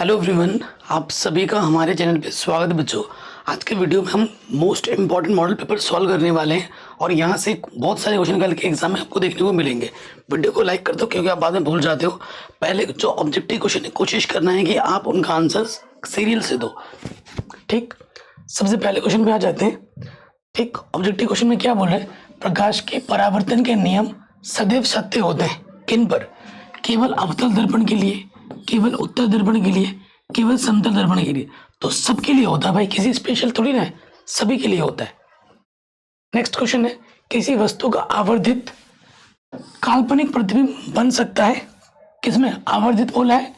Hello everyone, आप सभी का हमारे चैनल पे स्वागत है बच्चों। आज के वीडियो में हम most important model paper solve करने वाले हैं और यहाँ से बहुत सारे क्वेश्चन कल के एग्जाम में आपको देखने को मिलेंगे। वीडियो को लाइक कर दो क्योंकि आप बाद में भूल जाते हो। पहले जो ऑब्जेक्टिव क्वेश्चन है कोशिश करना है कि आप उनका आंसर सीरियल से दो। ठीक, सबसे पहले क्वेश्चन पे आ जाते हैं। ठीक, ऑब्जेक्टिव क्वेश्चन में क्या बोल रहे हैं? प्रकाश के परावर्तन के नियम सदैव सत्य होते हैं। किन पर? केवल अवतल दर्पण के लिए, केवल उत्तल दर्पण के लिए, केवल समतल दर्पण के लिए। तो सबके लिए होता है भाई, किसी स्पेशल थोड़ी ना है, सभी के लिए होता है। नेक्स्ट क्वेश्चन है, किसी वस्तु का आवर्धित काल्पनिक प्रतिबिंब बन सकता है? किसमें? आवर्धित बोला है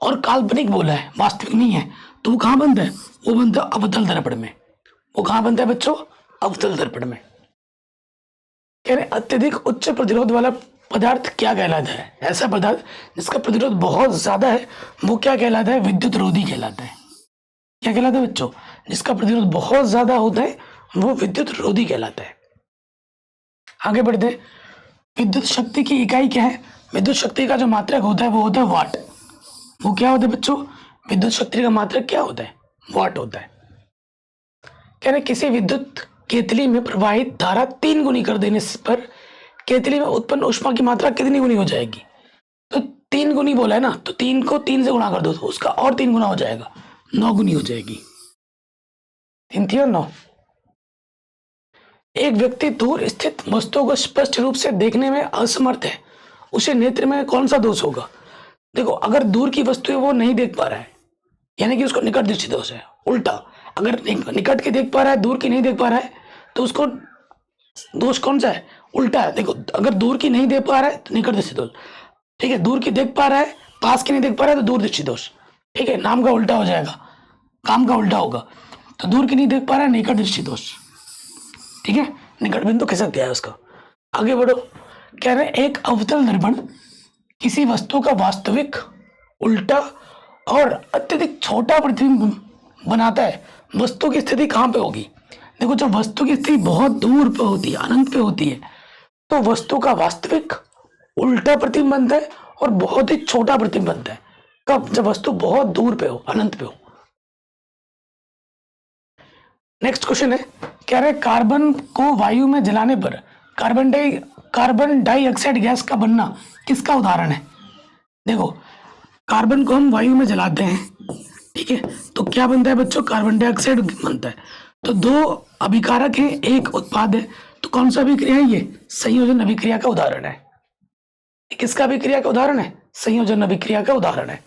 और काल्पनिक बोला है, वास्तविक नहीं है। तो वो कहाँ बनता है? वो बनता है अवतल दर्पण में। वो कहाँ बनता है बच्चों? अवतल दर्पण में। कह रहे अत्यधिक उच्च प्रतिरोध वाला पदार्थ क्या कहलाता है? ऐसा पदार्थ जिसका प्रतिरोध बहुत ज्यादा है वो क्या कहलाता है? विद्युत रोधी कहलाता है। क्या कहलाता है बच्चों? जिसका प्रतिरोध बहुत ज्यादा होता है वो विद्युत रोधी कहलाता है। आगे बढ़ते हैं। विद्युत शक्ति की इकाई क्या है? विद्युत शक्ति का जो मात्रक होता है वो होता है वाट। वो क्या होता है बच्चों? विद्युत शक्ति का मात्रक क्या होता है? वाट होता है। कह रहे किसी विद्युत केतली में प्रवाहित धारा 3 गुनी कर देने पर केतली में उत्पन्न ऊष्मा की मात्रा कितनी गुनी हो जाएगी? तो 3 गुनी बोला है ना, तो 3 को 3 से गुणा कर दो तो उसका और 3 गुना हो जाएगा, 9 गुनी हो जाएगी। 3 थी और 9। एक व्यक्ति दूर स्थित वस्तुओं को स्पष्ट रूप से देखने में असमर्थ है, उसे नेत्र में कौन सा दोष होगा? देखो, अगर दूर की वस्तु है वो नहीं देख पा रहा है, यानी कि उसको निकट दृष्टि दोष है। उल्टा, अगर निकट के देख पा रहा है, दूर की नहीं देख पा रहा है, तो उसको दोष कौन सा है? उल्टा है। देखो, अगर दूर की नहीं देख पा रहा है तो निकट दृष्टि दोष। ठीक है, दूर की देख पा रहा है, पास की नहीं देख पा रहा है तो दूर दृष्टि दोष। ठीक है, नाम का उल्टा हो जाएगा, काम का उल्टा होगा। तो दूर की नहीं देख पा रहा है, निकट दृष्टि दोष। ठीक है, निकट बिंदु खिसक गया है उसका। आगे बढ़ो। कह रहे हैं एक अवतल दर्पण किसी वस्तु का वास्तविक, उल्टा और अत्यधिक छोटा प्रतिबिंब बनाता है। वस्तु की स्थिति कहाँ पे होगी? देखो, जब वस्तु की स्थिति बहुत दूर पे होती है, अनंत पे होती है, तो वस्तु का वास्तविक उल्टा प्रतिबिंब बनता है और बहुत ही छोटा प्रतिबिंब बनता है। कब? जब वस्तु बहुत दूर पे हो, अनंत पे हो। नेक्स्ट क्वेश्चन है, कह रहे कार्बन को वायु में जलाने पर कार्बन डाइऑक्साइड गैस का बनना किसका उदाहरण है? देखो, कार्बन को हम वायु में जलाते हैं, ठीक है, तो क्या बनता है बच्चों? कार्बन डाइऑक्साइड बनता है। तो दो अभिकारक हैं, एक उत्पाद है, तो कौन सा अभिक्रिया है ये? संयोजन अभिक्रिया का उदाहरण है। किसका अभिक्रिया का उदाहरण है? संयोजन अभिक्रिया का उदाहरण है।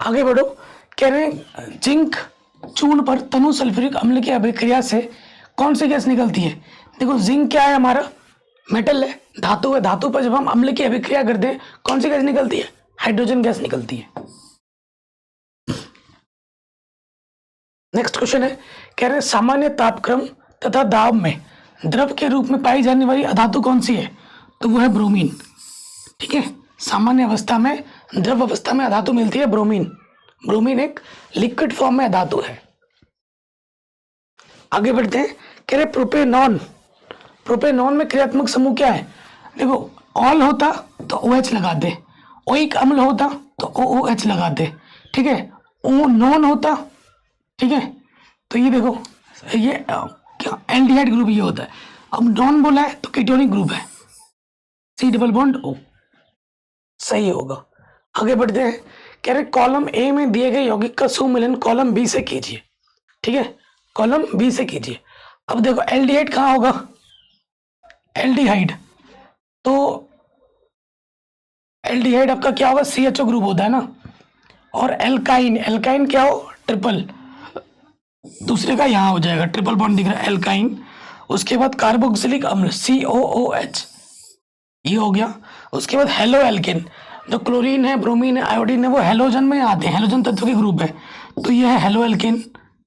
आगे बढ़ो। कह रहे हैं जिंक चूर्ण पर तनु सल्फ्यूरिक अम्ल की अभिक्रिया से कौन सी गैस निकलती है? देखो, जिंक क्या है? हमारा मेटल है, धातु है। धातु पर जब हम अम्ल की अभिक्रिया करते हैं कौन सी गैस निकलती है? हाइड्रोजन गैस निकलती है। नेक्स्ट क्वेश्चन है, कह रहे हैं सामान्य तापक्रम तथा दाब में द्रव के रूप में पाई जाने वाली अधातु कौन सी है? तो वो है ब्रोमीन। ठीक है, सामान्य अवस्था में, द्रव अवस्था में अधातु मिलती है ब्रोमीन। ब्रोमीन एक लिक्विड फॉर्म में धातु है। आगे बढ़ते हैं। कह रहे प्रोपेनॉन, प्रोपेनॉन में क्रियात्मक समूह क्या है? देखो, ऑल होता तो OH लगा दे, ओइक अम्ल होता तो OOH लगा दे। ठीक है, ओ नॉन होता, ठीक है, तो ये देखो, ये क्या एल्डिहाइड ग्रुप ये होता है। अब नॉन बोला है तो कीटोनिक ग्रुप है, C डबल बॉन्ड O, सही होगा। आगे बढ़ते हैं। कह रहे कॉलम ए में दिए गए यौगिक का सुमेलन कॉलम बी से कीजिए। ठीक है, कॉलम बी से कीजिए। अब देखो, एल्डिहाइड कहाँ होगा? एल्डिहाइड, तो एल्डिहाइड आपका क्या होगा? CHO ग्रुप होता है ना। और एल्काइन, एल्काइन क्या हो? ट्रिपल, दूसरे का यहाँ हो जाएगा, ट्रिपल बॉन्ड दिख रहा है, एल्काइन। उसके बाद कार्बोक्सिलिक अम्ल COOH, ये हो गया। उसके बाद हेलो एल्केन, जो क्लोरीन है, ब्रोमीन है, आयोडीन है, वो हेलोजन में आते हैं, हेलोजन तत्व के ग्रुप है, तो ये है हेलो एल्केन,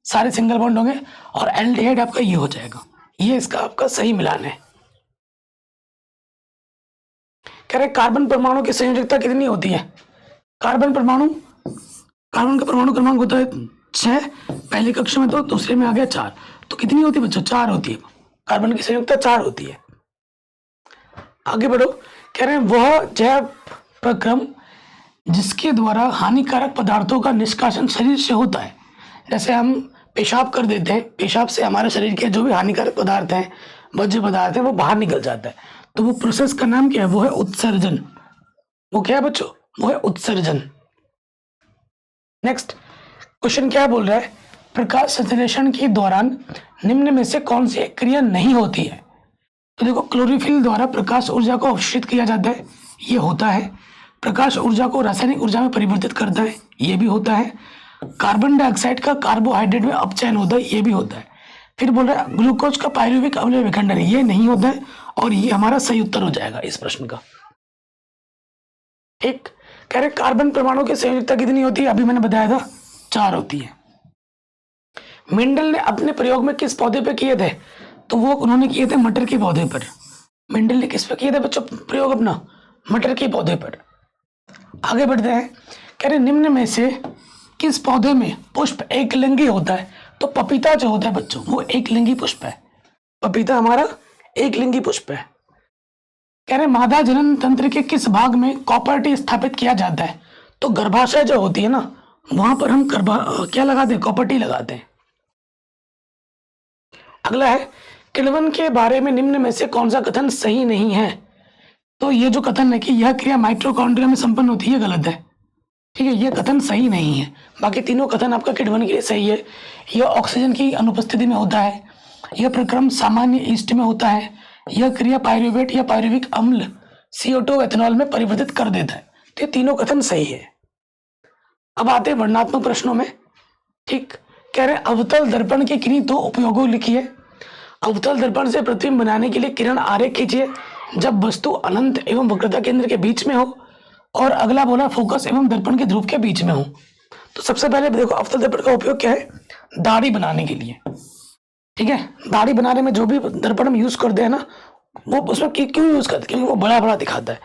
सारे सिंगल बॉन्ड होंगे। और एल्डिहाइड आपका ये हो जाएगा, ये इसका आपका सही मिलान है। कह रहे कार्बन परमाणु की संयोजकता कितनी होती है? कार्बन परमाणु, कार्बन का परमाणु क्रमांक होता है 6, पहली कक्षा में 2, दूसरे में आ गया 4, तो कितनी होती है बच्चों? 4 होती है। कार्बन की संयोजकता 4 होती है। आगे बढ़ो। कह रहे हैं वह जैव प्रक्रम जिसके द्वारा हानिकारक पदार्थों का निष्कासन शरीर से होता है। जैसे हम पेशाब कर देते हैं, पेशाब से हमारे शरीर के जो भी हानिकारक पदार्थ हैं, वर्ज्य पदार्थ हैं, वो बाहर निकल जाता है। तो वो प्रोसेस का नाम क्या है? वो है उत्सर्जन। वो क्या है बच्चों? वो है उत्सर्जन। नेक्स्ट क्वेश्चन क्या बोल रहा है? प्रकाश संश्लेषण के दौरान निम्न में से कौन सी एक क्रिया नहीं होती है? तो देखो, क्लोरोफिल द्वारा प्रकाश ऊर्जा को अवशोषित किया जाता है, ये होता है। प्रकाश ऊर्जा को रासायनिक ऊर्जा में परिवर्तित करता है, ये भी होता है। कार्बन डाइऑक्साइड का कार्बोहाइड्रेट में अपचयन होता है, ये भी होता है। फिर बोल रहा है ग्लूकोज का पायरुविक अम्ल विखंडन, ये नहीं होता है, और ये हमारा सही उत्तर हो जाएगा इस प्रश्न का। ठीक, कह रहे कार्बन परमाणु की संयोजकता कितनी होती है? अभी मैंने बताया था 4 होती है। मेंडल ने अपने प्रयोग में किस पौधे पे किए थे? तो वो उन्होंने किए थे मटर के पौधे पर। मेंडल ने किस पे किए थे बच्चों प्रयोग अपना? मटर के पौधे पर। आगे बढ़ते हैं, कह रहे निम्न में से किस पौधे में पुष्प एक लिंगी होता है? तो पपीता जो होता है बच्चों, वो एक लिंगी पुष्प है। पपीता हमारा एक लिंगी पुष्प है। कह रहे मादा जनन तंत्र के किस भाग में कॉपर स्थापित किया जाता है? तो गर्भाशय जो होती है ना, वहां पर हम क्या लगाते हैं? कॉपर टी लगाते हैं। अगला है किण्वन के बारे में निम्न में से कौन सा कथन सही नहीं है? तो ये जो कथन है कि यह क्रिया माइटोकॉन्ड्रिया में संपन्न होती है, गलत है। ठीक है, यह कथन सही नहीं है। बाकी तीनों कथन आपका किण्वन के लिए सही है। यह ऑक्सीजन की अनुपस्थिति में होता है, यह प्रक्रम सामान्य ईस्ट में होता है, यह क्रिया पायरुवेट या पायरुविक अम्ल CO2 एथेनॉल में परिवर्तित कर देता है। तो ये तीनों कथन सही है। अब आते हैं वर्णनात्मक प्रश्नों में। ठीक, कह रहे अवतल दर्पण के किन्हीं 2 उपयोगों लिखिए। अवतल दर्पण से प्रतिबिंब बनाने के लिए किरण आरेख खींचिए जब वस्तु अनंत एवं वक्रता केंद्र के बीच में हो, और अगला बोला फोकस एवं दर्पण के ध्रुव के बीच में हो। तो सबसे पहले देखो अवतल दर्पण का उपयोग क्या है? दाढ़ी बनाने के लिए। ठीक है, दाढ़ी बनाने में जो भी दर्पण हम यूज करते हैं ना, वो उसमें क्यों यूज करते हैं? क्योंकि वो बड़ा बड़ा दिखाता है।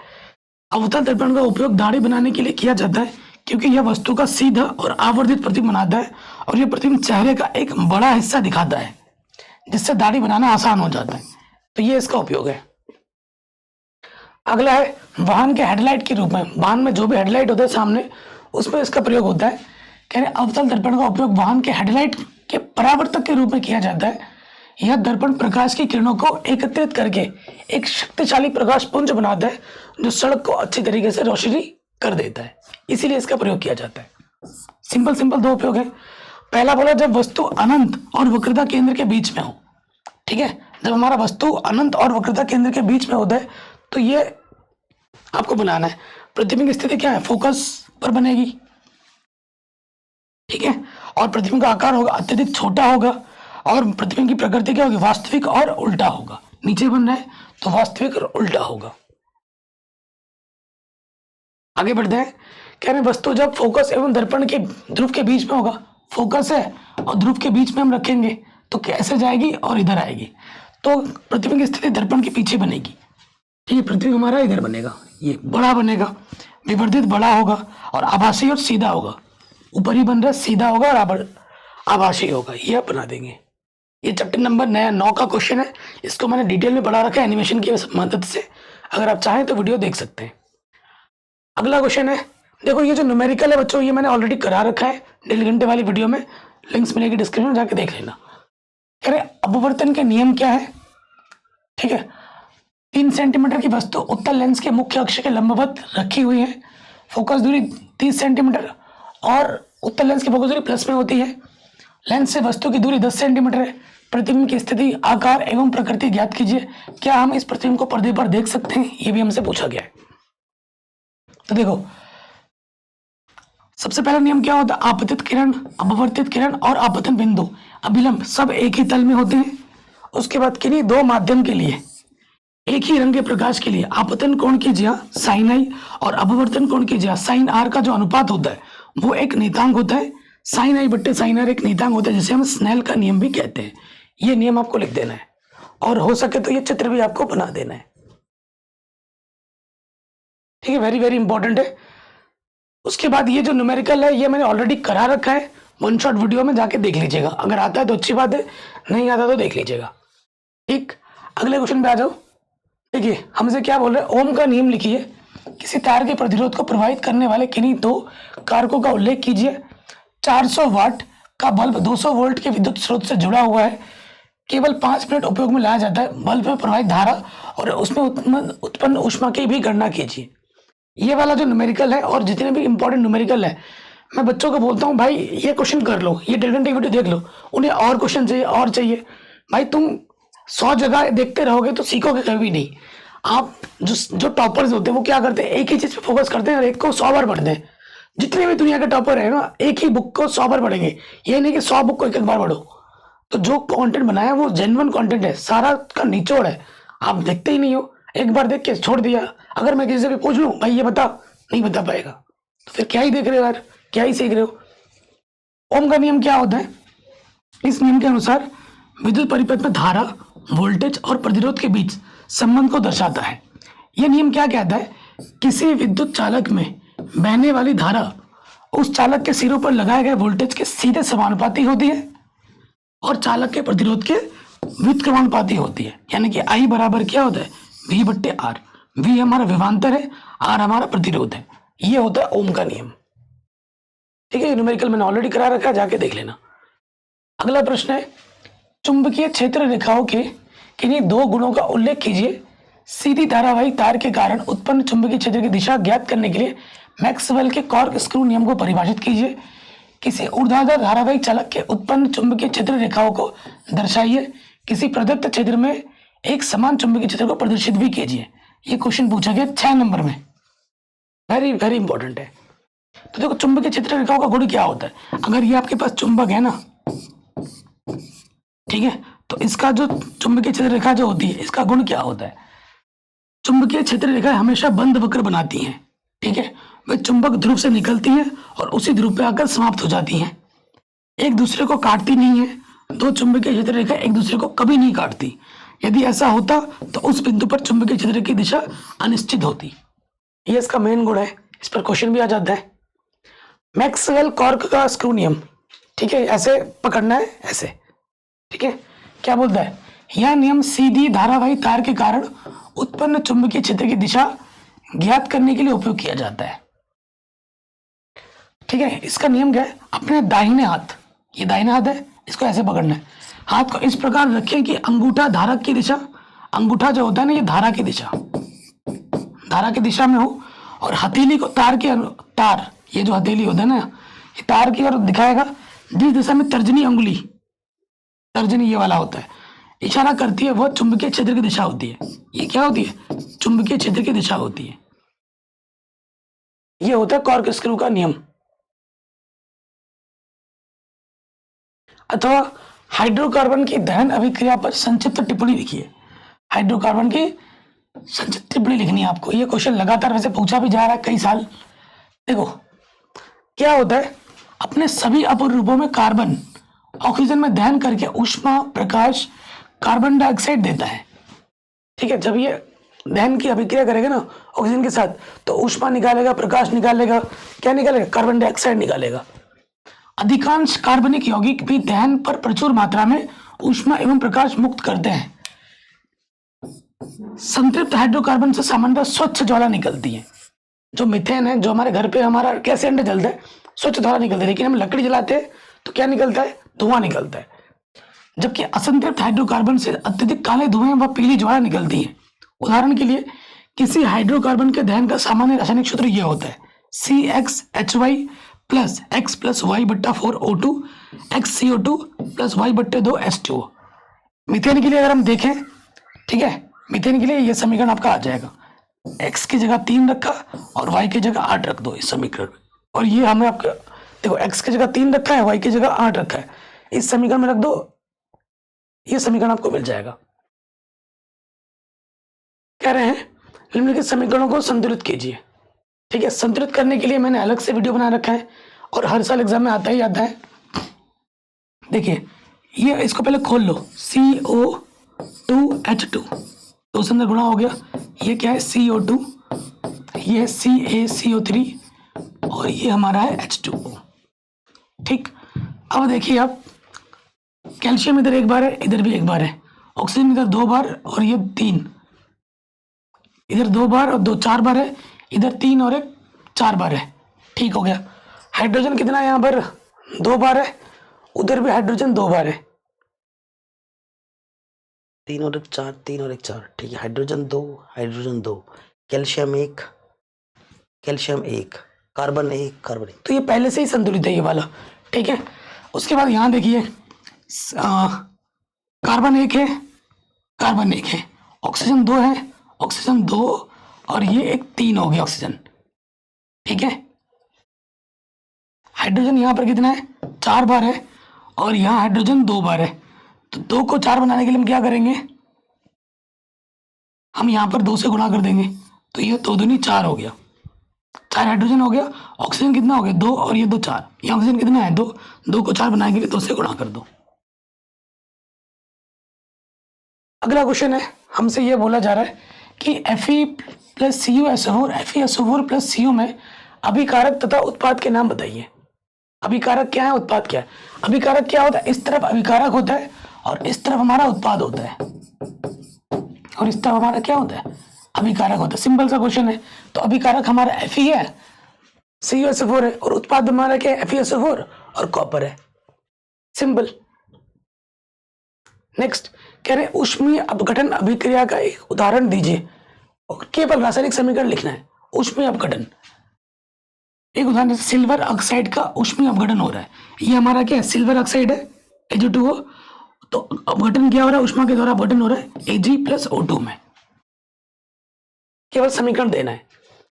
अवतल दर्पण का उपयोग दाढ़ी बनाने के लिए किया जाता है क्योंकि यह वस्तु का सीधा और आवर्धित प्रतिबिंब बनाता है, और यह प्रतिबिंब चेहरे का एक बड़ा हिस्सा दिखाता है, जिससे दाढ़ी बनाना आसान हो जाता है। तो ये इसका उपयोग है। अगला है वाहन के हेडलाइट के रूप में। वाहन में जो भी हेडलाइट होता है सामने, उसमें इसका प्रयोग होता है। कह रहे अवतल दर्पण का उपयोग वाहन के हेडलाइट के परावर्तक के रूप में किया जाता है। यह दर्पण प्रकाश की किरणों को एकत्रित करके एक शक्तिशाली प्रकाश पुंज बनाता है, जो सड़क को अच्छी तरीके से रोशनी कर देता है, इसीलिए इसका प्रयोग किया जाता है। सिंपल 2 उपयोग है। पहला बोला जब वस्तु अनंत और वक्रता केंद्र के बीच में हो। ठीक है, जब हमारा वस्तु अनंत और वक्रता केंद्र के बीच में होता है, तो ये आपको बनाना है। प्रतिबिंब की स्थिति क्या है? फोकस पर बनेगी। ठीक है, और प्रतिबिंब का आकार होगा अत्यधिक छोटा होगा, और प्रतिबिंब की प्रकृति क्या होगी? वास्तविक और उल्टा होगा। नीचे बन रहा है तो वास्तविक और उल्टा होगा। आगे बढ़ते हैं, कह रहे वस्तु जब फोकस एवं दर्पण के ध्रुव के बीच में होगा, फोकस है और ध्रुव के बीच में हम रखेंगे तो कैसे जाएगी? और इधर आएगी, तो प्रतिबिंब की स्थिति दर्पण के पीछे बनेगी। ठीक है, प्रतिबिंब हमारा इधर बनेगा, ये बड़ा बनेगा, विवर्धित बड़ा होगा, और आभासी और सीधा होगा। ऊपर ही बन रहा है, सीधा होगा और आभासी होगा। ये आप बना देंगे। ये चैप्टर नंबर 9 का क्वेश्चन है। इसको मैंने डिटेल में पढ़ा रखा है एनिमेशन की मदद से। अगर आप चाहें तो वीडियो देख सकते हैं। अगला क्वेश्चन है, देखो ये जो न्यूमेरिकल है बच्चों, ये मैंने ऑलरेडी करा रखा है 1.5 घंटे वाली वीडियो में, लिंक्स मिलेगी डिस्क्रिप्शन में, जाके देख लेना। कह रहे अपवर्तन के नियम क्या है? ठीक है, 3 सेंटीमीटर की वस्तु उत्तल लेंस के मुख्य अक्ष के लंबवत रखी हुई है। फोकस दूरी 30 सेंटीमीटर और उत्तल लेंस की फोकस दूरी प्लस में होती है। लेंस से वस्तु की दूरी 10 सेंटीमीटर है। प्रतिबिंब की स्थिति, आकार एवं प्रकृति ज्ञात कीजिए। क्या हम इस प्रतिबिंब को पर्दे पर देख सकते हैं? ये भी हमसे पूछा गया है। तो देखो सबसे पहला नियम क्या होता है? आपतित किरण, अपवर्तित किरण और आपतन बिंदु, अभिलंब सब एक ही तल में होते हैं। उसके बाद किन्हीं 2 माध्यम के लिए एक ही रंग के प्रकाश के लिए आपतन कोण की ज्या साइन आई और अपवर्तन कोण की ज्या साइन आर का जो अनुपात होता है वो एक नियतांक होता है। साइन आई बट्टे साइन आर एक नियतांक होता है, जिसे हम स्नेल का नियम भी कहते हैं। ये नियम आपको लिख देना है, और हो सके तो ये चित्र भी आपको बना देना है। ठीक है, वेरी इंपॉर्टेंट है। उसके बाद ये जो न्यूमेरिकल है, ये मैंने ऑलरेडी करा रखा है 1 शॉट वीडियो में, जाके देख लीजिएगा। अगर आता है तो अच्छी बात है, नहीं आता तो देख लीजिएगा। ठीक, अगले क्वेश्चन पे आ जाओ। देखिए हमसे क्या बोल रहे हैं, ओम का नियम लिखिए। किसी तार के प्रतिरोध को प्रभावित करने वाले किन्हीं दो कारकों का उल्लेख कीजिए। 400 वाट का बल्ब 200 वोल्ट के विद्युत स्रोत से जुड़ा हुआ है, केवल 5 मिनट उपयोग में लाया जाता है। बल्ब में प्रवाहित धारा और उसमें उत्पन्न ऊष्मा की भी गणना कीजिए। ये वाला जो न्यूमेरिकल है और जितने भी इंपॉर्टेंट न्यूमेरिकल है, मैं बच्चों को बोलता हूँ भाई ये क्वेश्चन कर लो, ये 1.5 घंटे की वीडियो देख लो, उन्हें और क्वेश्चन चाहिए और चाहिए। भाई तुम 100 जगह देखते रहोगे तो सीखोगे कभी नहीं। आप जो टॉपर्स होते हैं वो क्या करते हैं, एक ही चीज पे फोकस करते हैं और एक को 100 बार पढ़ते हैं। जितने भी दुनिया के टॉपर है ना, एक ही बुक को 100 बार पढ़ेंगे, ये नहीं कि 100 बुक को एक बार पढ़ो। तो जो कंटेंट बनाया वो जेन्युइन कंटेंट है, सारा का निचोड़ है, आप देखते ही नहीं हो, एक बार देख के छोड़ दिया। अगर मैं किसी से भी पूछ लूं भाई ये बता, नहीं बता पाएगा, तो फिर क्या ही देख रहे हो यार, क्या ही सीख रहे हो। ओम का नियम क्या होता है? इस नियम के अनुसार विद्युत परिपथ में धारा, वोल्टेज और प्रतिरोध के बीच संबंध को दर्शाता है। यह नियम क्या कहता है? किसी विद्युत चालक में बहने वाली धारा उस चालक के सिरों पर लगाए गए वोल्टेज के सीधे समानुपाती होती है और चालक के प्रतिरोध के व्युत्क्रमानुपाती होती है। यानी कि I बराबर क्या होता है? V बट्टे R। V हमारा विभवांतर है, R हमारा प्रतिरोध है। ये होता है ओम का नियम। ठीक है, न्यूमेरिकल मैंने ऑलरेडी करा रखा है, जाके देख लेना। अगला प्रश्न है, चुंबकीय क्षेत्र रेखाओं के किन्हीं दो गुणों का उल्लेख कीजिए। सीधी धारावाही तार के कारण उत्पन्न चुंबकीय क्षेत्र की दिशा ज्ञात करने के लिए मैक्सवेल के कॉर्क स्क्रू नियम को परिभाषित कीजिए। किसी ऊर्ध्वाधर धारावाही चालक के उत्पन्न चुंबकीय क्षेत्र रेखाओं को दर्शाइए। किसी प्रदत्त क्षेत्र में एक समान चुंबकीय क्षेत्र को प्रदर्शित भी कीजिए। ये क्वेश्चन पूछा गया 6 नंबर में, वेरी वेरी इंपॉर्टेंट है। तो देखो चुंबकीय क्षेत्र रेखाओं का गुण क्या होता है। अगर ये आपके पास चुंबक है ना, ठीक है, तो इसका जो चुंबकीय क्षेत्र रेखा जो होती है, इसका गुण क्या होता है? चुंबकीय क्षेत्र रेखा हमेशा बंद वक्र बनाती हैं। ठीक है, वे चुंबक ध्रुव से निकलती हैं और उसी ध्रुव पे आकर समाप्त हो जाती हैं, एक दूसरे को काटती नहीं है। दो चुंबकीय क्षेत्र रेखा एक दूसरे को कभी नहीं काटती। यदि ऐसा होता तो उस बिंदु पर चुंबकीय क्षेत्र की दिशा अनिश्चित होती। ये इसका मेन गुण है, इस पर क्वेश्चन भी आ जाता है। मैक्सवेल कॉर्क का स्क्रू नियम, ठीक है, ऐसे पकड़ना है, ऐसे, ठीक है। क्या बोलता है? यह नियम सीधी धारावाही तार के कारण उत्पन्न चुंबकीय क्षेत्र की दिशा ज्ञात करने के लिए उपयोग किया जाता है। ठीक है, इसका नियम क्या है? अपने दाहिने हाथ, ये दाहिना हाथ है, इसको ऐसे पकड़ना है। हाथ को इस प्रकार रखें कि अंगूठा धारक की दिशा, अंगूठा जो होता है ना, ये धारा की दिशा, धारा की दिशा में हो, और हथेली को तार, ये जो हथेली होता है ना, ये तार की ओर दिखाएगा जिस दिशा में तर्जनी अंगुली, तर्जनी ये वाला होता है, इशारा करती है, वह चुंबकीय क्षेत्र की दिशा होती है। ये क्या होती है? चुंबकीय क्षेत्र की दिशा होती है। ये होता है कॉर्क स्क्रू का नियम। अथवा हाइड्रोकार्बन की दहन अभिक्रिया पर संक्षिप्त टिप्पणी लिखिए। हाइड्रोकार्बन की संक्षिप्त टिप्पणी लिखनी है आपको। ये क्वेश्चन लगातार वैसे पूछा भी जा रहा है कई साल। देखो क्या होता है, अपने सभी अपूर्ण रूपों में कार्बन ऑक्सीजन में दहन करके ऊष्मा, प्रकाश, कार्बन डाइऑक्साइड देता है। ठीक है, जब ये दहन की अभिक्रिया करेगा ना ऑक्सीजन के साथ, तो ऊष्मा निकालेगा, प्रकाश निकालेगा, क्या निकालेगा? कार्बन डाइऑक्साइड निकालेगा। अधिकांश कार्बनिक यौगिक भी दहन पर प्रचुर मात्रा में ऊष्मा एवं प्रकाश मुक्त करते हैं। संतृप्त हाइड्रोकार्बन से सामान्यतः स्वच्छ ज्वाला निकलती है। जो मीथेन है, जो हमारे घर पे हमारा गैस सिलेंडर जलता है, स्वच्छ ज्वाला निकलती है। लेकिन हम लकड़ी जलाते हैं तो क्या निकलता है? धुआं निकलता है। जबकि असंतृप्त हाइड्रोकार्बन से अत्यधिक काले धुएं व पीली ज्वाला निकलती है। उदाहरण के लिए किसी हाइड्रोकार्बन के दहन का सामान्य रासायनिक सूत्र यह होता है: CxHy plus X plus Y बट्टा 4O2 XCO2 प्लस Y बट्टे 2 H2O। मीथेन के लिए अगर हम देखें, ठीक है, मीथेन के लिए यह समीकरण आपका आ जाएगा। X की जगह 3 रखा और Y की जगह 8 रख दो इस समीकरण में। और ये हमें आपका देखो, X की जगह 3 रखा है, Y की जगह 8 रखा है, इस समीकरण में रख दो, ये समीकरण आपको मिल जाएगा। कह रहे हैं निम्नलिखित समीकरणों को संतुलित कीजिए। ठीक है, संतुलित करने के लिए मैंने अलग से वीडियो बना रखा है और हर साल एग्जाम में आता ही आता है। देखिए, ये इसको पहले खोल लो, CO2H2 तो उसके अंदर गुणा हो गया। ये क्या है? CO2, ये CaCO3 और ये हमारा है H2O। ठीक, अब देखिए आप, कैल्शियम इधर एक बार है, इधर भी एक बार है, ऑक्सीजन इधर 2 बार और ये 3, इधर 2 बार और 2 4 बार है, इधर 3 और 1 4 बार है, ठीक हो गया। हाइड्रोजन कितना है यहाँ पर, 2 बार है, उधर भी हाइड्रोजन 2 बार है, 3 और 1 4, 3 और 1 4, ठीक है। Hydrogen 2, hydrogen 2, calcium 1, calcium 1, carbon 1, carbon 1, तो ये पहले से ही संतुलित है ये वाला, ठीक है। उसके बाद यहाँ देखिए कार्बन 1 है, कार्बन 1 है, ऑक्सीजन 2 है, ऑक्सीजन 2, और ये एक 3 हो गया ऑक्सीजन, ठीक है। हाइड्रोजन यहाँ पर कितना है, 4 बार है, और यहाँ हाइड्रोजन 2 बार है, तो 2 को 4 बनाने के लिए हम क्या करेंगे, हम यहाँ पर 2 से गुणा कर देंगे, तो ये 2 दूनी 4 हो गया, 4 हाइड्रोजन हो गया। ऑक्सीजन कितना हो गया, 2, और ये 2 4, ये ऑक्सीजन कितना है 2, 2 को 4 बनाने के लिए 2 से गुणा कर दो। अगला क्वेश्चन है, हमसे ये बोला जा रहा है कि Fe+CuSO4, FeSO4 प्लस Cu में अभिकारक तथा उत्पाद के नाम बताइए। अभिकारक क्या है, उत्पाद क्या है। अभिकारक क्या होता है, इस तरफ अभिकारक होता है और इस तरफ हमारा उत्पाद होता है, और इस तरफ हमारा क्या होता है, अभिकारक होता है। सिंपल सा क्वेश्चन है। तो अभिकारक हमारा Fe है, CuSO4 है, और उत्पाद हमारा क्या है, FeSO4 और कॉपर है। सिंपल। नेक्स्ट कह रहे ऊष्मीय अपघटन अभिक्रिया का एक उदाहरण दीजिए, और केवल रासायनिक समीकरण लिखना है। ऊष्मीय अपघटन, एक उदाहरण जैसे सिल्वर ऑक्साइड का ऊष्मीय अपघटन हो रहा है, ये हमारा क्या है, सिल्वर ऑक्साइड है Ag2O, तो अपघटन क्या हो रहा है, ऊष्मा के द्वारा अपघटन हो रहा है Ag+O2 में। केवल समीकरण देना है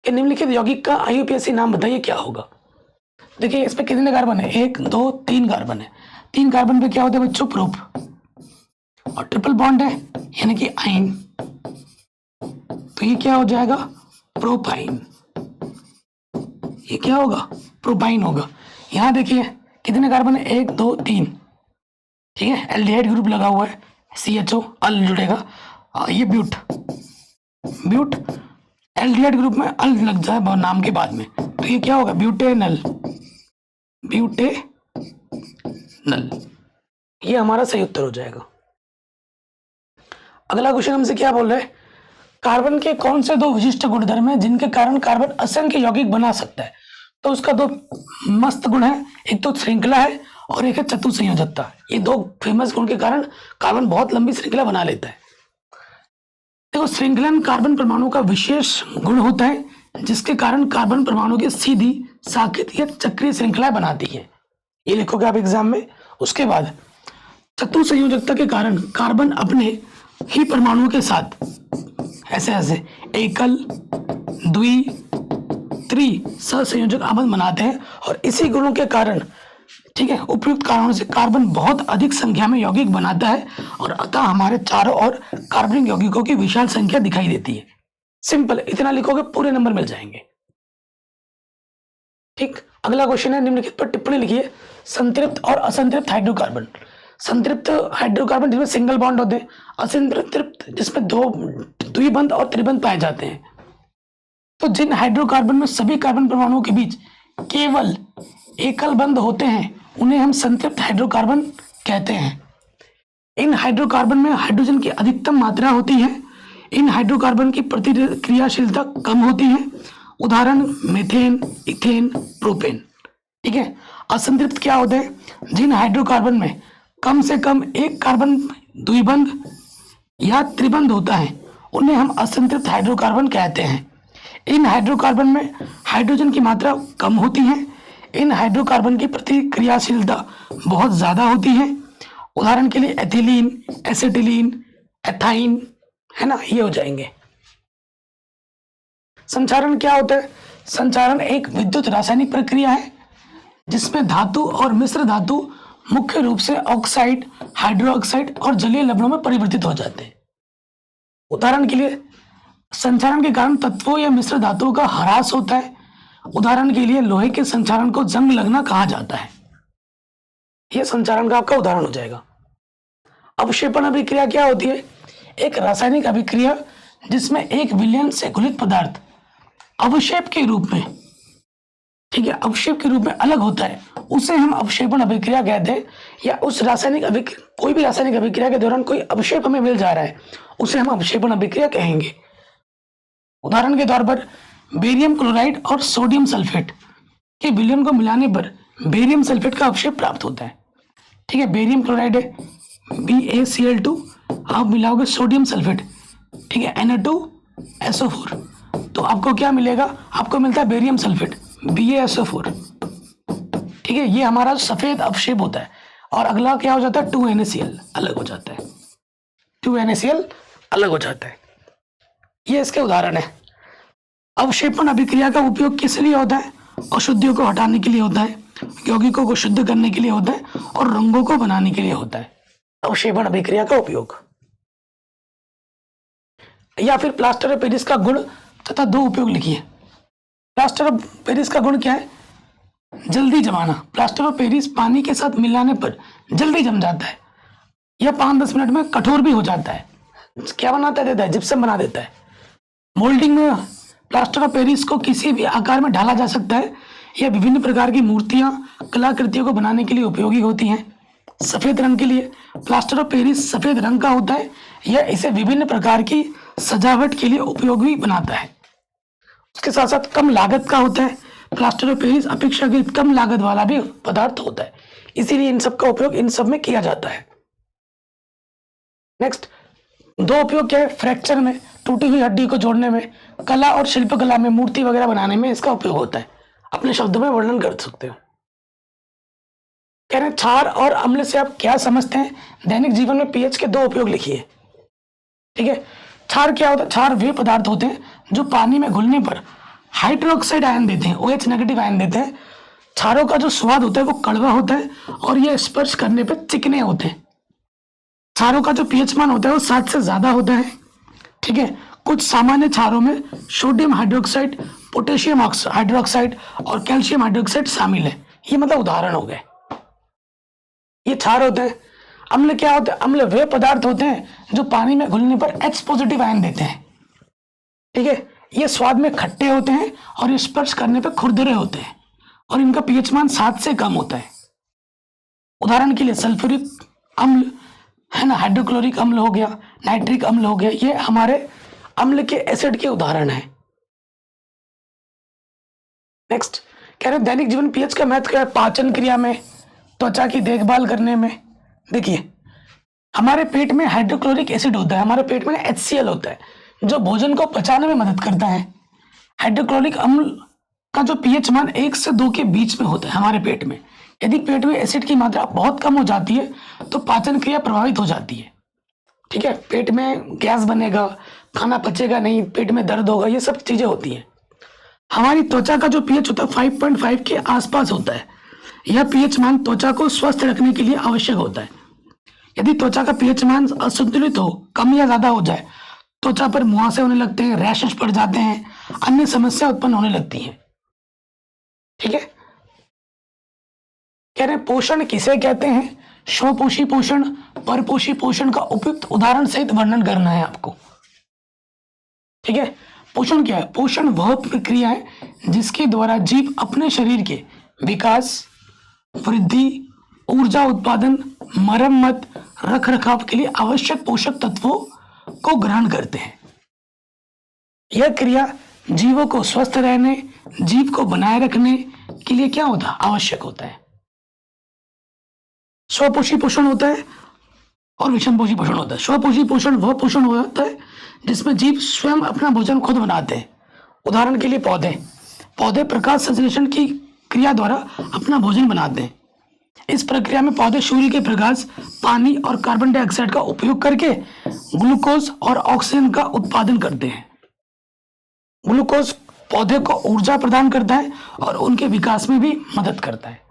कि निम्नलिखित यौगिक का IUPAC नाम बताइए, क्या होगा। देखिए इस पे कितने कार्बन है, 1 2 3 कार्बन है। 3 कार्बन पे क्या होता है बच्चों, प्रोप, और ट्रिपल बॉन्ड है यानी कि आइन, तो ये क्या हो जाएगा, प्रोपाइन। ये क्या होगा, प्रोपाइन होगा। यहां देखिए कितने कार्बन है, 1 2 3, ठीक है। एल्डिहाइड ग्रुप लगा हुआ है, CHO अल जुड़ेगा, ये ब्यूट, ब्यूट एल्डिहाइड ग्रुप में अल लग जाए नाम के बाद में, तो ये क्या होगा, ब्यूटेनल, ब्यूटेनल, ये हमारा सही उत्तर हो जाएगा। अगला क्वेश्चन हमसे क्या बोल रहे हैं, कार्बन के कौन से 2 विशिष्ट गुणधर्म हैं जिनके कारण कार्बन असंख्य यौगिक बना सकता है। तो उसका 2 मस्त गुण है, एक तो श्रृंखला है और एक है चतुसंयोजकता। ये 2 फेमस गुण के कारण कार्बन बहुत लंबी श्रृंखला बना लेता है। देखो श्रृंखलन कार्बन परमाणु का विशेष गुण होता है, जिसके कारण कार्बन परमाणु की सीधी साकेत या चक्रीय श्रृंखलाएं बनाती है। ये लिखोगे आप एग्जाम में। उसके बाद चतुसंयोजकता के कारण कार्बन अपने ही परमाणुओं के साथ ऐसे ऐसे एकल द्वि त्रि सहसंयोजक आबंध बनाते हैं, और इसी गुणों के कारण, ठीक है, उपयुक्त कारणों से कार्बन बहुत अधिक संख्या में यौगिक बनाता है, और अतः हमारे चारों ओर कार्बनिक यौगिकों की विशाल संख्या दिखाई देती है। सिंपल, इतना लिखोगे पूरे नंबर मिल जाएंगे। ठीक। अगला क्वेश्चन है, निम्नलिखित पर टिप्पणी लिखिए। संतृप्त और असंतृप्त हाइड्रोकार्बन। संतृप्त हाइड्रोकार्बन जिसमें सिंगल बॉन्ड होते हैं, असंतृप्त जिसमें 2 द्विबंध और त्रिबंध पाए जाते हैं। तो जिन हाइड्रोकार्बन में सभी कार्बन परमाणुओं के बीच केवल एकल बंध होते हैं, उन्हें हम संतृप्त हाइड्रोकार्बन कहते हैं। इन हाइड्रोकार्बन में हाइड्रोजन की अधिकतम मात्रा होती है। इन हाइड्रोकार्बन की प्रतिक्रियाशीलता कम होती है। उदाहरण मीथेन, इथेन, प्रोपेन। ठीक है। असंतृप्त क्या होते हैं, जिन हाइड्रोकार्बन में कम से कम एक कार्बन द्विबंध या त्रिबंध होता है, उन्हें हम असंतृप्त हाइड्रोकार्बन कहते हैं। इन हाइड्रोकार्बन में हाइड्रोजन की मात्रा कम होती है। इन हाइड्रोकार्बन की प्रतिक्रियाशीलता बहुत ज्यादा होती है। उदाहरण के लिए एथिलीन, एसिटिलीन, एथाइन, है ना, ये हो जाएंगे। संचारण क्या होता है, संचारण एक विद्युत रासायनिक प्रक्रिया है जिसमें धातु और मिश्र धातु मुख्य रूप से ऑक्साइड, हाइड्रोक्साइड और जलीय लवणों में परिवर्तित हो जाते हैं। उदाहरण के लिए संचारण के कारण तत्वों या मिश्र धातुओं का ह्रास होता है। उदाहरण के लिए लोहे के संचारण को जंग लगना कहा जाता है। यह संचारण का आपका उदाहरण हो जाएगा। अवक्षेपण अभिक्रिया क्या होती है, एक रासायनिक अभिक्रिया जिसमें एक विलयन से घुलित पदार्थ अवक्षेप के रूप में, ठीक है, अवक्षेप के रूप में अलग होता है, उसे हम अवक्षेपण अभिक्रिया कहते हैं। या उस रासायनिक अभिक्रिया, कोई भी रासायनिक अभिक्रिया के दौरान कोई अवक्षेप हमें मिल जा रहा है, उसे हम अवक्षेपण अभिक्रिया कहेंगे। उदाहरण के तौर पर बेरियम क्लोराइड और सोडियम सल्फेट के विलयन को मिलाने पर बेरियम सल्फेट का अवशेष प्राप्त होता है। ठीक है, बेरियम क्लोराइड है BaCl2, आप मिलाओगे सोडियम सल्फेट, ठीक है, Na2SO4, तो आपको क्या मिलेगा? आपको मिलता है बेरियम सल्फेट BaSO4। ठीक है, ये हमारा सफेद अवक्षेप होता है। और अगला क्या हो जाता है? 2NaCl अलग हो जाता है, 2NaCl अलग हो जाता है। ये इसके उदाहरण है। अवक्षेपण अभिक्रिया का उपयोग किस लिए होता है? अशुद्धियों को हटाने के लिए होता है, यौगिकों को शुद्ध करने के लिए होता है और रंगों को बनाने के लिए होता है अवक्षेपण अभिक्रिया का उपयोग। या फिर प्लास्टर ऑफ पेरिस का गुण तथा दो उपयोग लिखिए। प्लास्टर ऑफ पेरिस का गुण क्या है? जल्दी जमाना। प्लास्टर ऑफ पेरिस पानी के साथ मिलाने पर जल्दी जम जाता है, यह 5-10 मिनट में कठोर भी हो जाता है। क्या बनाता देता है? जिप्सम बना देता है। मोल्डिंग में प्लास्टर ऑफ पेरिस को किसी भी आकार में ढाला जा सकता है। यह विभिन्न प्रकार की मूर्तियां, कलाकृतियों को बनाने के लिए उपयोगी होती हैं। सफेद रंग के लिए प्लास्टर ऑफ पेरिस सफेद रंग का होता है। यह इसे विभिन्न प्रकार की सजावट के लिए उपयोगी बनाता है। उसके साथ साथ कम लागत का होता है। प्लास्टर ऑफ पेरिस अपेक्षाकृत कम लागत वाला भी पदार्थ होता है, इसीलिए इन सब का उपयोग इन सब में किया जाता है। नेक्स्ट, दो उपयोग क्या है? फ्रैक्चर में, टूटी हुई हड्डी को जोड़ने में, कला और शिल्पकला में, मूर्ति वगैरह बनाने में इसका उपयोग होता है। अपने शब्दों में वर्णन कर सकते हो। कह रहे हैं क्षार और अम्ल से आप क्या समझते हैं? दैनिक जीवन में पीएच के दो उपयोग लिखिए। ठीक है, क्षार क्या होता है? क्षार वे पदार्थ होते हैं जो पानी में घुलने पर हाइड्रोक्साइड आयन देते हैं, OH नेगेटिव आयन देते हैं। क्षारों का जो स्वाद होता है वो कड़वा होता है और ये स्पर्श करने पर चिकने होते हैं। क्षारों का जो पीएच मान होता है वो 7 से ज्यादा होता है। ठीक है, कुछ सामान्य क्षारों में सोडियम हाइड्रोक्साइड, पोटेशियम हाइड्रोक्साइड और कैल्शियम हाइड्रोक्साइड शामिल है। ये मतलब उदाहरण हो गए, ये क्षार होते हैं। अम्ल क्या होते हैं? अम्ल वे पदार्थ होते हैं जो पानी में घुलने पर H पॉजिटिव आयन देते हैं। ठीक है, ये स्वाद में खट्टे होते हैं और स्पर्श करने पर खुरदरे होते हैं और इनका पीएच मान 7 से कम होता है। उदाहरण के लिए सल्फ्यूरिक अम्ल है ना, हाइड्रोक्लोरिक अम्ल हो गया, नाइट्रिक अम्ल हो गया, ये हमारे अम्ल के एसिड के उदाहरण है। नेक्स्ट, कह रहे दैनिक जीवन पीएच का महत्व क्या है? पाचन क्रिया में, त्वचा की देखभाल करने में। देखिए, हमारे पेट में हाइड्रोक्लोरिक एसिड होता है, हमारे पेट में HCl होता है जो भोजन को पचाने में मदद करता है। हाइड्रोक्लोरिक अम्ल का जो पीएच मान 1 से 2 के बीच में होता है हमारे पेट में। यदि पेट में एसिड की मात्रा बहुत कम हो जाती है तो पाचन क्रिया प्रभावित हो जाती है। ठीक है, पेट में गैस बनेगा, खाना पचेगा नहीं, पेट में दर्द होगा, ये सब चीजें होती हैं। हमारी त्वचा का जो पीएच होता है 5.5 के आसपास होता है। यह पीएच मान त्वचा को स्वस्थ रखने के लिए आवश्यक होता है। यदि त्वचा का पीएच मान असंतुलित हो, कम या ज्यादा हो जाए, त्वचा पर मुहासे होने लगते हैं, रैशेस पड़ जाते हैं, अन्य समस्या उत्पन्न होने लगती हैं। ठीक है, कह रहे हैं पोषण किसे कहते हैं? स्वपोषी पोषण, परपोषी पोषण का उपयुक्त उदाहरण सहित वर्णन करना है आपको। ठीक है, पोषण क्या है? पोषण वह प्रक्रिया है जिसके द्वारा जीव अपने शरीर के विकास, वृद्धि, ऊर्जा उत्पादन, मरम्मत, रख रखाव के लिए आवश्यक पोषक तत्वों को ग्रहण करते हैं। यह क्रिया जीवों को स्वस्थ रहने, जीव को बनाए रखने के लिए क्या होता है? आवश्यक होता है। स्वपोषी पोषण होता है और विषमपोषी पोषण होता है। स्वपोषी पोषण वह पोषण होता है जिसमें जीव स्वयं अपना भोजन खुद बनाते हैं। उदाहरण के लिए पौधे प्रकाश संश्लेषण की क्रिया द्वारा अपना भोजन बनाते हैं। इस प्रक्रिया में पौधे सूर्य के प्रकाश, पानी और कार्बन डाइऑक्साइड का उपयोग करके ग्लूकोज और ऑक्सीजन का उत्पादन करते हैं। ग्लूकोज पौधे को ऊर्जा प्रदान करता है और उनके विकास में भी मदद करता है।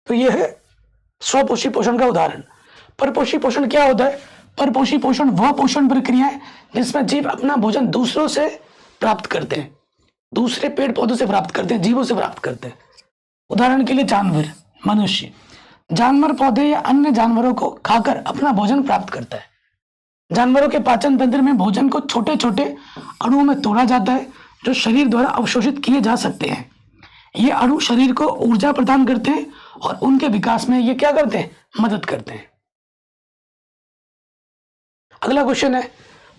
तो यह है स्वपोषी पोषण का उदाहरण। परपोषी पोषण क्या होता है? परपोषी पोषण वह पोषण प्रक्रिया है जिसमें जीव अपना भोजन दूसरों से प्राप्त करते हैं, दूसरे पेड़ पौधों से प्राप्त करते हैं, जीवों से प्राप्त करते हैं। उदाहरण के लिए जानवर, मनुष्य। जानवर पौधे या अन्य जानवरों को खाकर अपना भोजन प्राप्त करता है। जानवरों के पाचन तंत्र में भोजन को छोटे छोटे अणुओं में तोड़ा जाता है जो शरीर द्वारा अवशोषित किए जा सकते हैं। ये अणु शरीर को ऊर्जा प्रदान करते हैं और उनके विकास में ये क्या करते हैं? मदद करते हैं। अगला क्वेश्चन है,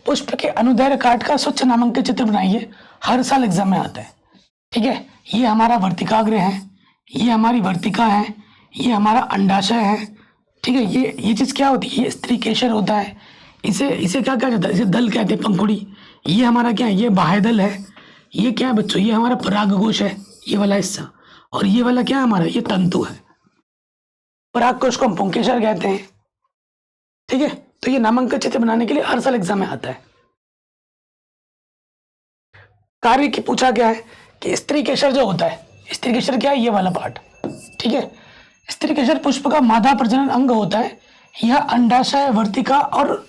पुष्प के अनुदैर्घ्य काट का स्वच्छ नामांकित चित्र बनाइए। हर साल एग्जाम में आता है। ठीक है, ये हमारा वर्तिकाग्र है, ये हमारी वर्तिका है, ये हमारा अंडाशय है। ठीक है, ये चीज़ क्या होती है, ये स्त्री केशर होता है। इसे इसे क्या कहा जाता है, इसे दल कहते हैं, पंखुड़ी। ये हमारा क्या है, ये बाह्यदल है। ये क्या है बच्चों, ये हमारा परागकोश है, ये वाला हिस्सा। और ये वाला क्या है हमारा, ये तंतु है। परागकोश को हम पुंकेसर कहते हैं। ठीक है, तो ये नामांकन चित्र बनाने के लिए हर साल एग्जाम में आता है। कार्य की पूछा गया है कि स्त्री केशर जो होता है, स्त्री केशर क्या है, ये वाला पार्ट। ठीक है, स्त्री केशर पुष्प का मादा प्रजनन अंग होता है। यह अंडाशय, वर्तिका और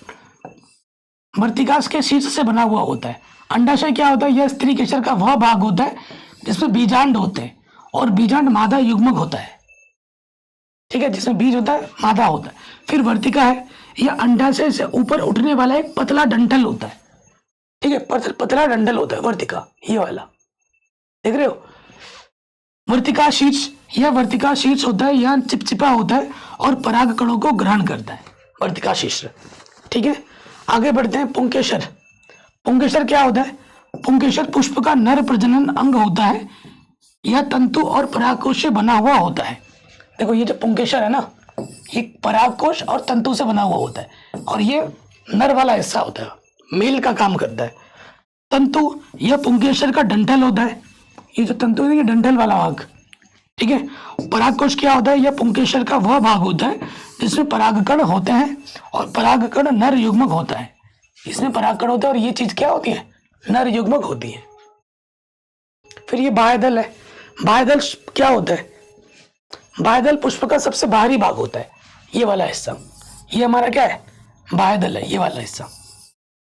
वर्तिकास के शीर्ष से बना हुआ होता है। अंडाशय क्या होता है, यह स्त्री केशर का वह भाग होता है जिसमें बीजांड होते हैं और बीजांड मादा युग्मक होता है। ठीक है, जिसमें बीज होता है, मादा होता है। फिर वर्तिका है, यह अंडाशय से ऊपर उठने वाला एक पतला डंठल होता है। ठीक है, पतला डंठल होता है वर्तिका, ये वाला देख रहे हो। वर्तिका शीर्ष, यह वर्तिका शीर्ष होता है, यह चिपचिपा होता है और पराग कणों को ग्रहण करता है, वर्तिका शीर्ष। ठीक है, आगे बढ़ते हैं। पुंकेसर, पुंकेसर क्या होता है, पुंकेसर पुष्प का नर प्रजनन अंग होता है। यह तंतु और परागकोश से बना हुआ होता है। देखो ये जो पुंकेसर है ना, ये परागकोश और तंतु से बना हुआ होता है और ये नर वाला हिस्सा होता है, मेल का काम करता है। तंतु, यह पुंकेसर का डंठल होता है। ये जो तंतु है, ये डंठल वाला भाग। ठीक है, परागकोश क्या होता है, यह पुंकेसर का वह भाग होता है जिसमें परागकण होते हैं और परागकण नर युग्मक होता है। इसमें परागकण होता है और ये चीज क्या होती है, नर युग्मक होती है। फिर ये बाह्यदल है। बाह्यदल क्या होता है, बाह्यदल पुष्प का सबसे बाहरी भाग होता है, ये वाला हिस्सा। ये हमारा क्या है, बाह्यदल है, ये वाला हिस्सा।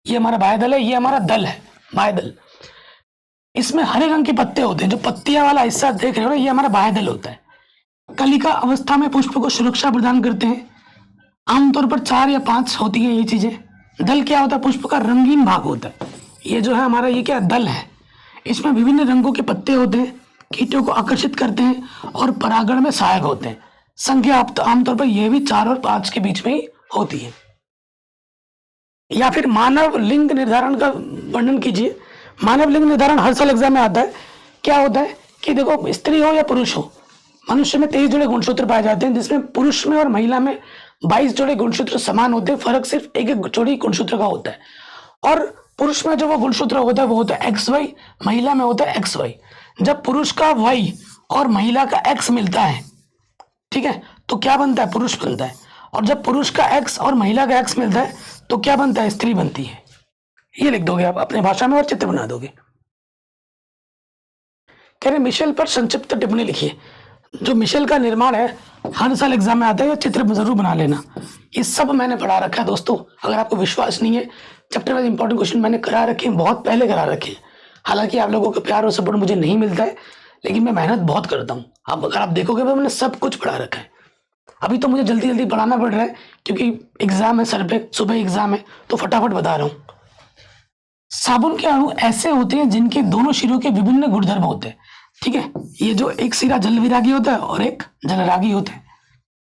ये हमारा बाह्यदल है, ये हमारा दल है, बाह्यदल। इसमें हरे रंग के पत्ते होते हैं, जो पत्तियां वाला हिस्सा देख रहे हो ना, ये हमारा बाह्यदल होता है। कलिका अवस्था में पुष्प को सुरक्षा प्रदान करते हैं। आमतौर पर 4 या 5 होती है ये चीजें। दल क्या होता है, पुष्प का रंगीन भाग होता है। ये जो है हमारा, ये क्या दल है। इसमें विभिन्न रंगों के पत्ते होते हैं, कीटों को आकर्षित करते हैं और परागण में सहायक होते हैं। संख्या आमतौर पर यह भी 4 और 5 के बीच में ही होती है। या फिर मानव लिंग निर्धारण का वर्णन कीजिए। मानव लिंग निर्धारण हर साल एग्जाम में आता है। क्या होता है कि देखो, स्त्री हो या पुरुष हो, मनुष्य में 23 जोड़े गुणसूत्र पाए जाते हैं, जिसमें पुरुष में और महिला में 22 जोड़े गुणसूत्र समान होते हैं। फर्क सिर्फ एक एक जोड़ी गुणसूत्र का होता है। और पुरुष में जो वो गुणसूत्र होता है वो होता है XY, महिला में होता है XY। जब पुरुष का Y और महिला का X मिलता है, ठीक है, तो क्या बनता है, पुरुष बनता है। और जब पुरुष का X और महिला का X मिलता है तो क्या बनता है, स्त्री बनती है। ये लिख दोगे आप अपने भाषा में और चित्र बना दोगे। कह रहे मिशेल पर संक्षिप्त टिप्पणी लिखिए। जो मिशेल का निर्माण है हर साल एग्जाम में आता है, चित्र जरूर बना लेना। ये सब मैंने पढ़ा रखा है दोस्तों। अगर आपको विश्वास नहीं है, चैप्टर वाइज इंपॉर्टेंट क्वेश्चन मैंने करा रखे हैं, बहुत पहले करा रखे हैं। हालांकि आप लोगों का प्यार और सपोर्ट मुझे नहीं मिलता है, लेकिन मैं मेहनत बहुत करता हूँ। अब अगर आप देखोगे तो मैंने सब कुछ पढ़ा रखा है। अभी तो मुझे जल्दी जल्दी पढ़ाना पड़ रहा है क्योंकि एग्जाम है, सर पे सुबह एग्जाम है, तो फटाफट बता रहा हूँ। साबुन के अणु ऐसे होते हैं जिनके दोनों सिरों के विभिन्न गुणधर्म होते हैं। ठीक है, ये जो एक सिरा जल विरागी होता है और एक जलरागी होता है।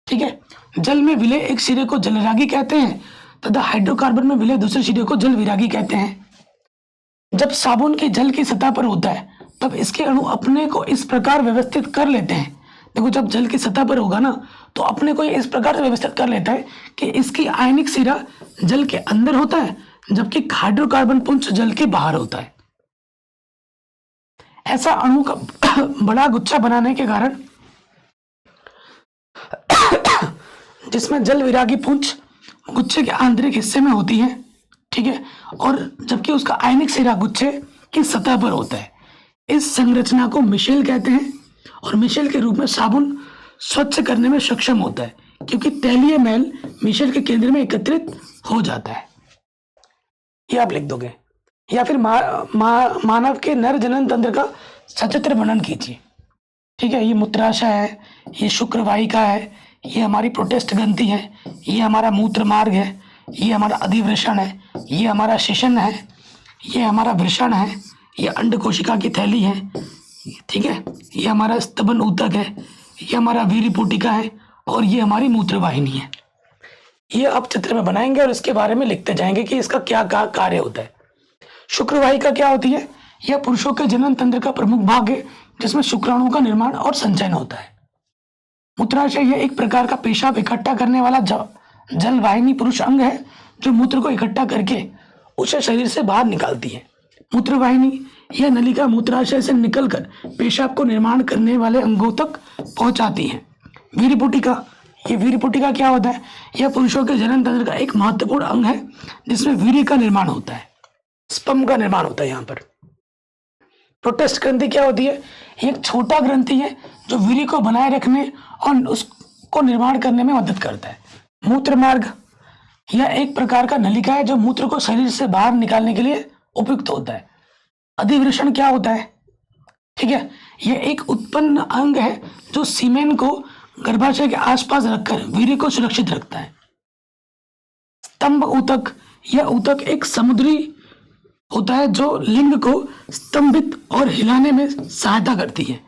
ठीक है, जल में विलय एक सिरे को जलरागी कहते हैं तथा हाइड्रोकार्बन में विलय दूसरे सिरे को जल विरागी कहते हैं। जब साबुन के जल की सतह पर होता है तब इसके अणु अपने को इस प्रकार व्यवस्थित कर लेते हैं। देखो, जब जल की सतह पर होगा ना तो अपने को इस प्रकार से व्यवस्थित कर लेता है कि इसकी आयनिक सिरा जल के अंदर होता है, जबकि हाइड्रोकार्बन पुंज जल के बाहर होता है। ऐसा अणु का बड़ा गुच्छा बनाने के कारण जिसमें जल विरागी पुंज गुच्छे के आंतरिक हिस्से में होती है। ठीक है, और जबकि उसका आयनिक सिरा गुच्छे की सतह पर होता है। इस संरचना को मिशेल कहते हैं और मिशेल के रूप में साबुन स्वच्छ करने में सक्षम होता है क्योंकि तैलीय मैल मिशेल के केंद्र में एकत्रित हो जाता है। ये आप लिख दोगे। या फिर मानव के नर जनन तंत्र का सचित्र वर्णन कीजिए। ठीक है, ये मूत्राशय है, ये शुक्रवाहिका है, ये हमारी प्रोटेस्ट ग्रंथि है, ये हमारा मूत्र मार्ग है, ये हमारा अधिवृषण है, ये हमारा शिशन है, ये हमारा वृषण है, ये अंड कोशिका की थैली है। ठीक है, ये हमारा स्तबन ऊतक है, ये हमारा वीर्यपुटिका है और ये हमारी मूत्रवाहिनी है। ये अब चित्र में बनाएंगे और इसके बारे में लिखते जाएंगे कि इसका क्या कार्य होता है। शुक्रवाहिका क्या होती है, यह पुरुषों के जनन तंत्र का प्रमुख भाग है जिसमें शुक्राणुओं का निर्माण और संचयन होता है। मूत्राशय यह एक प्रकार का पेशाब इकट्ठा करने वाला जलवाहिनी पुरुष अंग है जो मूत्र को इकट्ठा करके उसे शरीर से बाहर निकालती है। मूत्रवाहिनी यह नलिका मूत्राशय से निकलकर पेशाब को निर्माण करने वाले अंगों तक पहुंचाती है। वीर्यपुटिका, ये वीर्यपुटिका क्या होता है? यह पुरुषों के जनन तंत्र का एक महत्वपूर्ण अंग है जिसमें वीर्य का निर्माण होता है, स्पर्म का निर्माण होता है। यहाँ पर प्रोटेस्ट ग्रंथि क्या होती है? ये एक छोटा ग्रंथि है जो वीर्य को बनाए रखने और उसको निर्माण करने में मदद करता है। मूत्र मार्ग, यह एक प्रकार का नलिका है जो मूत्र को शरीर से बाहर निकालने के लिए उपयुक्त होता है। अधिवृषण क्या होता है? ठीक है, यह एक उत्पन्न अंग है जो सीमेन को गर्भाशय के आसपास रखकर वीर्य को सुरक्षित रखता है। स्तंभ ऊतक, यह ऊतक एक समुद्री होता है जो लिंग को स्तंभित और हिलाने में सहायता करती है।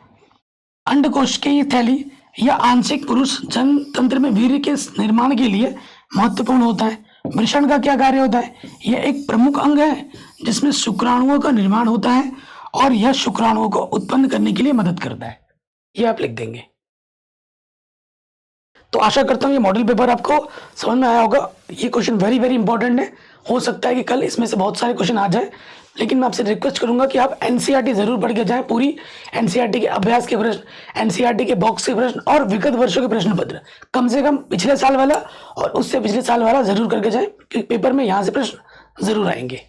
अंडकोश की ये थैली यह आंशिक पुरुष जन तंत्र में वीर्य के निर्माण के लिए महत्वपूर्ण होता है। वृषण का क्या कार्य होता है? यह एक प्रमुख अंग है जिसमें शुक्राणुओं का निर्माण होता है और यह शुक्राणुओं को उत्पन्न करने के लिए मदद करता है। यह आप लिख देंगे। तो आशा करता हूँ ये मॉडल पेपर आपको समझ में आया होगा। ये क्वेश्चन वेरी वेरी इंपॉर्टेंट है। हो सकता है कि कल इसमें से बहुत सारे क्वेश्चन आ जाए, लेकिन मैं आपसे रिक्वेस्ट करूंगा कि आप एनसीईआरटी जरूर पढ़ के जाएं। पूरी एनसीईआरटी के अभ्यास के प्रश्न, एनसीईआरटी के बॉक्स के प्रश्न और विगत वर्षों के प्रश्न पत्र कम से कम पिछले साल वाला और उससे पिछले साल वाला जरूर करके जाएं, क्योंकि पेपर में यहाँ से प्रश्न जरूर आएंगे।